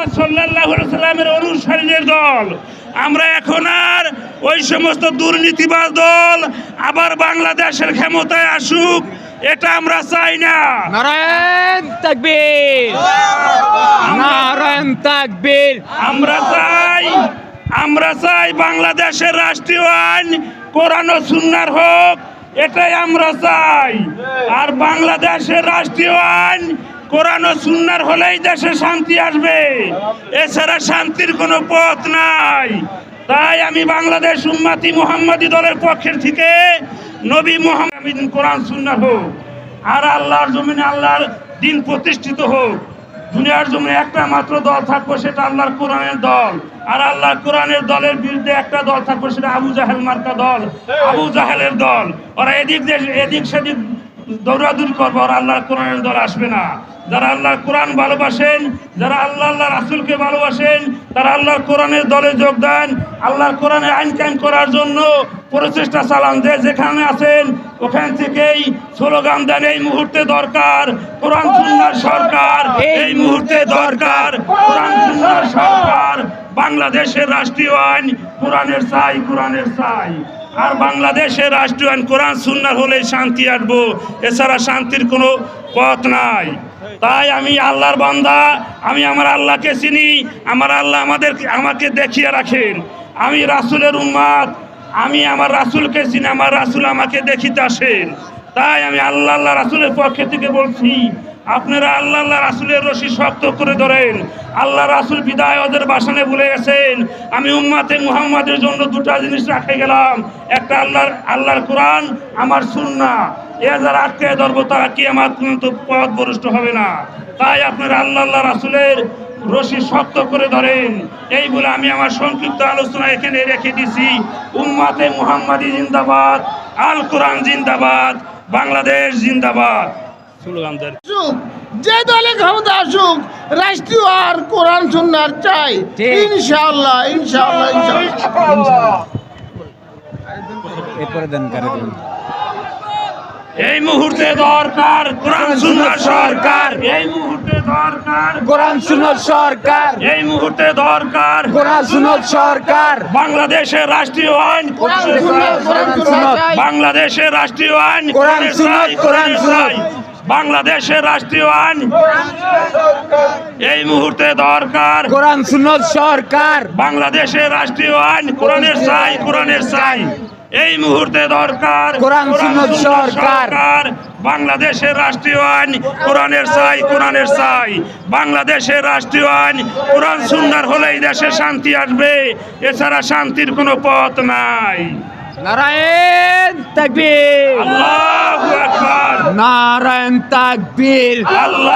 মুহাম্মদ সাল্লাল্লাহু আলাইহি সাল্লামের অনুসারীদের দল। আমরা এখন আর ওই সমস্ত দুর্নীতিবাজ দল আবার বাংলাদেশের ক্ষমতায় আসুক, এটা আমরা চাই না। নারায়ণ তাকবীর, নারায়ণ তাকবীর। আমরা চাই বাংলাদেশের রাষ্ট্রীয় আইন কোরআন ও সুন্নাহর হোক, এটাই আমরা চাই। আর বাংলাদেশের রাষ্ট্রীয় আইন কোরআন ও সুন্নাহর হলেই দেশে শান্তি আসবে, এছাড়া শান্তির কোনো পথ নাই। তাই আমি বাংলাদেশ উম্মতি মুহাম্মাদি দলের পক্ষের থেকে নবী মুহাম্মদ কোরআন সুন্নাহ হোক, আর আল্লাহর জমিনে আল্লাহর দিন প্রতিষ্ঠিত হোক। দুনিয়ার জমিনে একটা মাত্র দল থাকবো, সেটা আল্লাহর কোরআনের দল। আর আল্লাহর কোরআনের দলের বিরুদ্ধে একটা দল থাকবো, সেটা আবু জাহেল মার্কা দল, আবু জাহেলের দল। ওরা এদিক সেদিক দৌড়াদৌড়ি করবো, আর আল্লাহর কোরআনের দল আসবে না। যারা আল্লাহর কোরআন ভালোবাসেন, যারা আল্লাহ রাসূলকে ভালোবাসেন, তারা আল্লাহর কোরআনের দলে যোগ দেন। আল্লাহর কোরআনের আইন কায়েম করার জন্য প্রচেষ্টা চালান। যেখানে আছেন ওখান থেকেই স্লোগান দেন, এই মুহূর্তে দরকার কোরআন সুন্নাহর সরকার, এই মুহূর্তে দরকার কোরআন সুন্নাহর সরকার। বাংলাদেশের রাষ্ট্রীয় আইন কোরআনের চাই, কোরআনের চাই। আর বাংলাদেশের রাষ্ট্রীয় আইন কোরআন সুন্নাহর হলেই শান্তি আসবো, এছাড়া শান্তির কোনো পথ নাই। তাই আমি আল্লাহর বান্দা, আমি আমার আল্লাহকে চিনি, আমার আল্লাহ আমাকে দেখিয়ে রাখেন। আমি রাসূলের উম্মত, আমি আমার রাসূলকে চিনি, আমার রাসূল আমাকে দেখিতে আসেন। তাই আমি আল্লাহ রাসূলের পক্ষ থেকে বলছি, আপনারা আল্লাহ রাসূলের রশি শক্ত করে ধরেন। আল্লাহ রাসূল বিদায় ওদের বাসনে ভুলে গেছেন। আমি উম্মতে মুহাম্মাদের জন্য দুটা জিনিস রেখে গেলাম, একটা আল্লাহর কোরআন, আমার সুন্নাহ। এ যারা আটকে ধরবো তারা কিয়ামত পর্যন্ত পথ ভ্রষ্ট হবে না। তাই আপনারা আল্লাহ রাসূলের রশি শক্ত করে ধরেন। এই বলে আমি আমার সংক্ষিপ্ত আলোচনা এখানে রেখে দিছি। উম্মতে মুহাম্মাদি জিন্দাবাদ, আল কোরআন জিন্দাবাদ, বাংলাদেশ জিন্দাবাদ। যে দলে ক্ষমতা আসুক, রাষ্ট্রীয় আর কোরআন সুন্নাহর চাই, ইনশাআল্লাহ ইনশাআল্লাহ ইনশাআল্লাহ। এরপরে দেন কারে দেন। এই মুহূর্তে দরকার কোরআন সুন্নাহর সরকার, এই মুহূর্তে দরকার কোরআন সুন্নাহর সরকার, এই মুহূর্তে দরকার কোরআন সুন্নাহর সরকার। বাংলাদেশের রাষ্ট্রীয় আইন কোরআন সুন্নাহ, কোরআন সুন্নাহ। বাংলাদেশের রাষ্ট্রীয় আইন কোরআন সুন্নাহ, কোরআন সুন্নাহ। বাংলাদেশের রাষ্ট্রীয় আইন এই মুহূর্তে দরকার কোরআন সুন্নাহর সরকার। বাংলাদেশের রাষ্ট্রীয় আইন কোরআনের চাই, কোরআনের চাই। এই মুহূর্তে দরকার কোরআন সুন্নাহর সরকার। বাংলাদেশের রাষ্ট্রীয় আইন কোরআনের চাই, কোরআনের চাই। বাংলাদেশের রাষ্ট্রীয় আইন কোরআন সুন্নাহর হলেই দেশে শান্তি আসবে, এছাড়া শান্তির কোনো পথ নাই। নারায়ণ তাকবীর, আল্লাহু আকবার, নারায়ণ তাকবীর। আল্লাহ।